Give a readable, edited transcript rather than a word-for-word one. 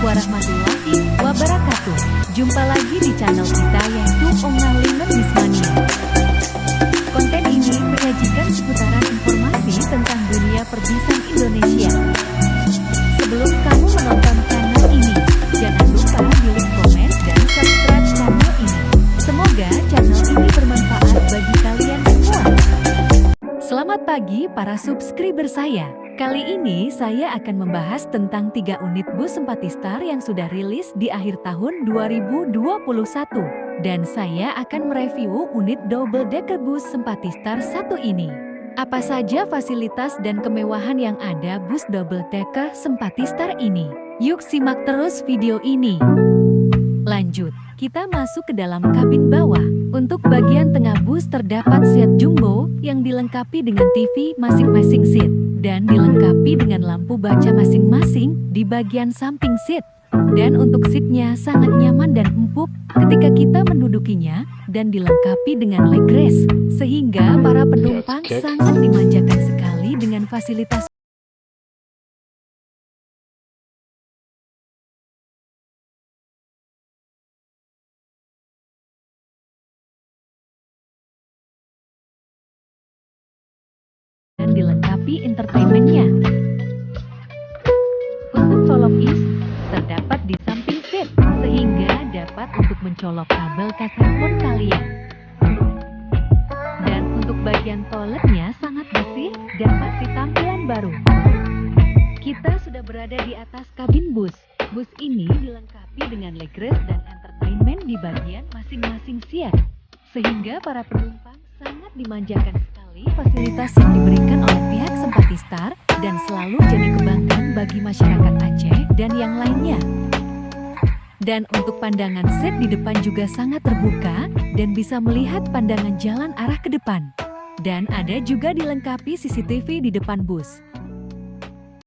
warahmatullahi wabarakatuh. Jumpa lagi di channel kita yaitu Ongah Linget Bismania. Konten ini menyajikan seputaran informasi tentang dunia perbisan Indonesia. Sebelum kamu menonton channel ini, jangan lupa di like, komen, dan subscribe channel ini. Semoga channel ini bermanfaat bagi kalian semua. Selamat pagi para subscriber saya. Kali ini saya akan membahas tentang 3 unit bus Sempatistar yang sudah rilis di akhir tahun 2021. Dan saya akan mereview unit double decker bus Sempatistar 1 ini. Apa saja fasilitas dan kemewahan yang ada bus double decker Sempatistar ini? Yuk simak terus video ini. Lanjut, kita masuk ke dalam kabin bawah. Untuk bagian tengah bus terdapat seat jumbo yang dilengkapi dengan TV masing-masing seat dan dilengkapi dengan lampu baca masing-masing di bagian samping seat. Dan untuk seatnya sangat nyaman dan empuk ketika kita mendudukinya dan dilengkapi dengan leg rest, sehingga para penumpang sangat dimanjakan sekali dengan fasilitas dan dilengkapi entertainmentnya. Untuk colok is terdapat di samping seat, sehingga dapat untuk mencolok kabel cas handphone kalian. Dan untuk bagian toiletnya sangat bersih dan masih tampilan baru. Kita sudah berada di atas kabin bus. Bus ini dilengkapi dengan leg rest dan entertainment di bagian masing-masing seat, sehingga para penumpang sangat dimanjakan sekali fasilitas yang diberikan oleh pihak Sempatistar dan selalu jadi kebanggaan bagi masyarakat Aceh dan yang lainnya. Dan untuk pandangan seat di depan juga sangat terbuka dan bisa melihat pandangan jalan arah ke depan. Dan ada juga dilengkapi CCTV di depan bus.